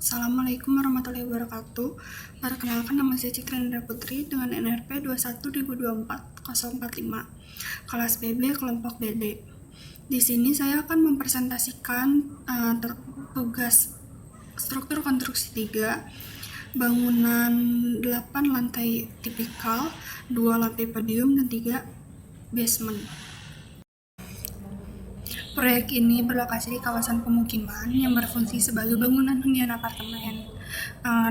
Assalamualaikum warahmatullahi wabarakatuh. Perkenalkan, nama saya Citra Indra Putri dengan NRP 21.2024-045, kelas BB kelompok BD. Di sini saya akan mempresentasikan tugas struktur konstruksi 3, bangunan 8 lantai tipikal, 2 lantai podium, dan 3 basement. Proyek ini berlokasi di kawasan pemukiman yang berfungsi sebagai bangunan hunian apartemen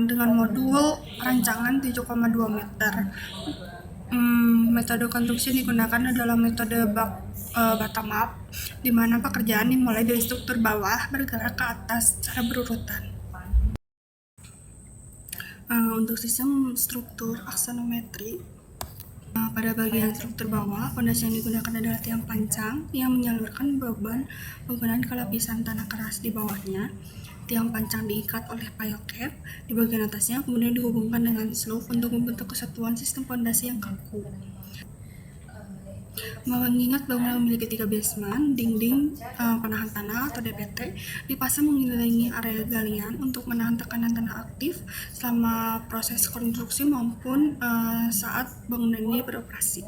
dengan modul rancangan 7,2 meter. Metode konstruksi yang digunakan adalah metode bottom up, di mana pekerjaan dimulai dari struktur bawah bergerak ke atas secara berurutan. Untuk sistem struktur aksanometri, pada bagian struktur bawah, fondasi yang digunakan adalah tiang pancang yang menyalurkan beban bangunan ke lapisan tanah keras di bawahnya. Tiang pancang diikat oleh pile cap di bagian atasnya, kemudian dihubungkan dengan slope untuk membentuk kesatuan sistem fondasi yang kaku. Mengingat bangunan memiliki 3 basement, dinding penahan tanah atau DPT dipasang mengelilingi area galian untuk menahan tekanan tanah aktif selama proses konstruksi maupun saat bangunan ini beroperasi.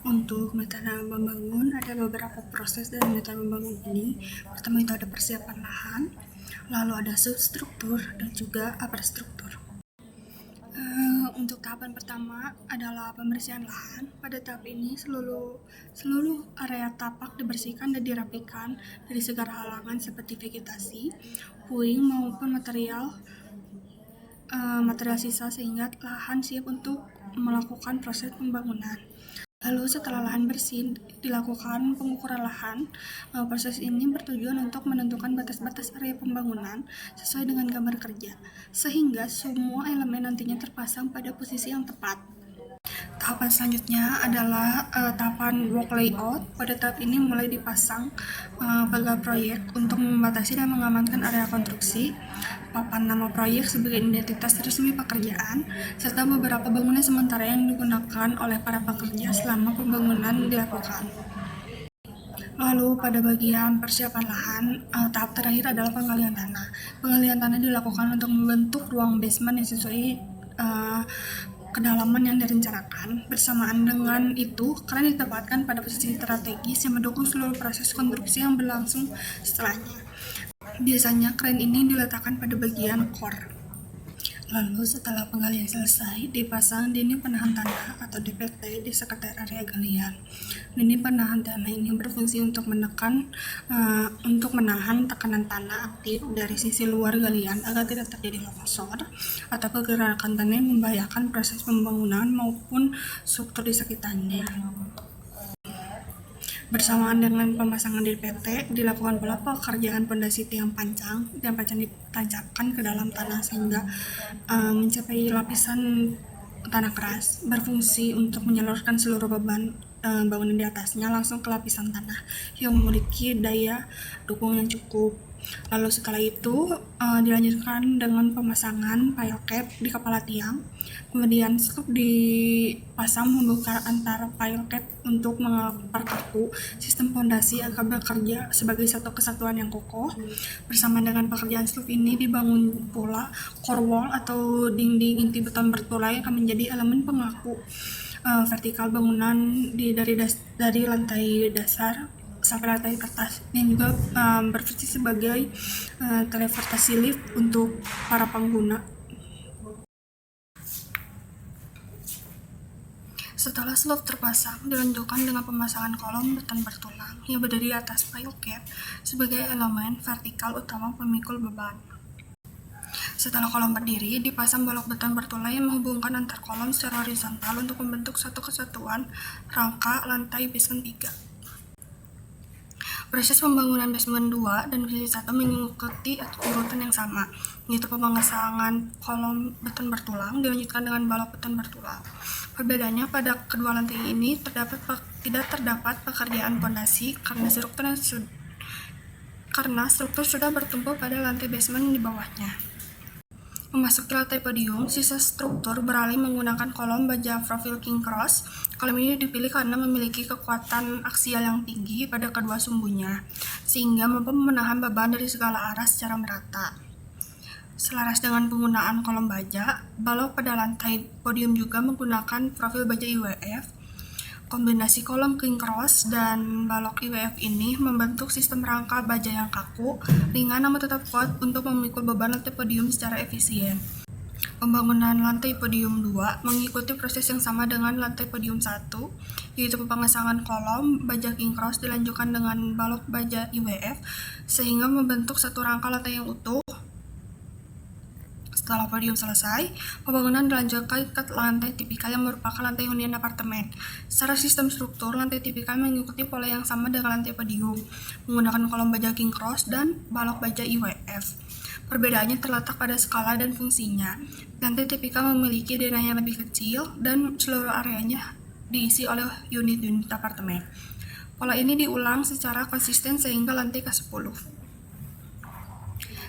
Untuk metode membangun, ada beberapa proses dari metode membangun ini. Pertama itu ada persiapan lahan, lalu ada substruktur, dan juga aperstruktur. Untuk tahapan pertama adalah pembersihan lahan. Pada tahap ini seluruh area tapak dibersihkan dan dirapikan dari segala halangan seperti vegetasi, puing maupun material sisa sehingga lahan siap untuk melakukan proses pembangunan. Lalu setelah lahan bersih, dilakukan pengukuran lahan. Proses ini bertujuan untuk menentukan batas-batas area pembangunan sesuai dengan gambar kerja, sehingga semua elemen nantinya terpasang pada posisi yang tepat. Tahapan selanjutnya adalah tahapan work layout. Pada tahap ini mulai dipasang pagar proyek untuk membatasi dan mengamankan area konstruksi, papan nama proyek sebagai identitas resmi pekerjaan, serta beberapa bangunan sementara yang digunakan oleh para pekerja selama pembangunan dilakukan. Lalu pada bagian persiapan lahan, tahap terakhir adalah penggalian tanah. Penggalian tanah dilakukan untuk membentuk ruang basement yang sesuai kedalaman yang direncanakan. Bersamaan dengan itu, kren ditempatkan pada posisi strategis yang mendukung seluruh proses konstruksi yang berlangsung setelahnya. Biasanya kren ini diletakkan pada bagian core. Lalu setelah penggalian selesai, dipasang dinding penahan tanah atau DPT di sekitar area galian. Dinding penahan tanah ini berfungsi untuk menahan tekanan tanah aktif dari sisi luar galian agar tidak terjadi longsor atau pergerakan tanah yang membahayakan proses pembangunan maupun struktur di sekitarnya. Bersamaan dengan pemasangan DPT, dilakukan pula pekerjaan pondasi tiang pancang. Tiang pancang ditancapkan ke dalam tanah sehingga mencapai lapisan tanah keras, berfungsi untuk menyalurkan seluruh beban bangunan di atasnya langsung ke lapisan tanah yang memiliki daya dukung yang cukup. Lalu setelah itu dilanjutkan dengan pemasangan pile cap di kepala tiang. Kemudian slope dipasang membuka antara pile cap untuk memperkaku sistem fondasi agar bekerja sebagai satu kesatuan yang kokoh. Bersama dengan pekerjaan slope ini dibangun pula core wall atau dinding inti beton bertulai yang akan menjadi elemen pengaku vertikal bangunan dari lantai dasar sampai lantai atas, yang juga berfungsi sebagai teleportasi lift untuk para pengguna. Setelah slope terpasang, dilanjutkan dengan pemasangan kolom beton bertulang yang berdiri atas pile cap sebagai elemen vertikal utama pemikul beban. Setelah kolom berdiri, dipasang balok beton bertulang yang menghubungkan antar kolom secara horizontal untuk membentuk satu kesatuan rangka lantai basement 3. Proses pembangunan basement 2 dan basement 1 mengikuti urutan yang sama, yaitu pemasangan kolom beton bertulang dilanjutkan dengan balok beton bertulang. Perbedaannya pada kedua lantai ini tidak terdapat pekerjaan fondasi karena struktur sudah bertumpu pada lantai basement di bawahnya. Memasuki lantai podium, sisa struktur beralih menggunakan kolom baja profil king cross. Kolom ini dipilih karena memiliki kekuatan aksial yang tinggi pada kedua sumbunya, sehingga mampu menahan beban dari segala arah secara merata. Selaras dengan penggunaan kolom baja, balok pada lantai podium juga menggunakan profil baja IWF. Kombinasi kolom king cross dan balok IWF ini membentuk sistem rangka baja yang kaku, ringan namun tetap kuat untuk memikul beban lantai podium secara efisien. Pembangunan lantai podium 2 mengikuti proses yang sama dengan lantai podium 1, yaitu pemasangan kolom baja king cross dilanjutkan dengan balok baja IWF sehingga membentuk satu rangka lantai yang utuh. Setelah podium selesai, pembangunan dilanjutkan ke lantai tipikal yang merupakan lantai hunian apartemen. Secara sistem struktur, lantai tipikal mengikuti pola yang sama dengan lantai podium, menggunakan kolom baja king cross dan balok baja IWF. Perbedaannya terletak pada skala dan fungsinya. Lantai tipikal memiliki denah yang lebih kecil dan seluruh areanya diisi oleh unit-unit apartemen. Pola ini diulang secara konsisten sehingga lantai ke-10.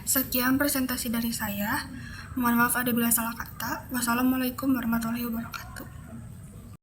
Sekian presentasi dari saya. Mohon maaf ada bila salah kata. Wassalamualaikum warahmatullahi wabarakatuh.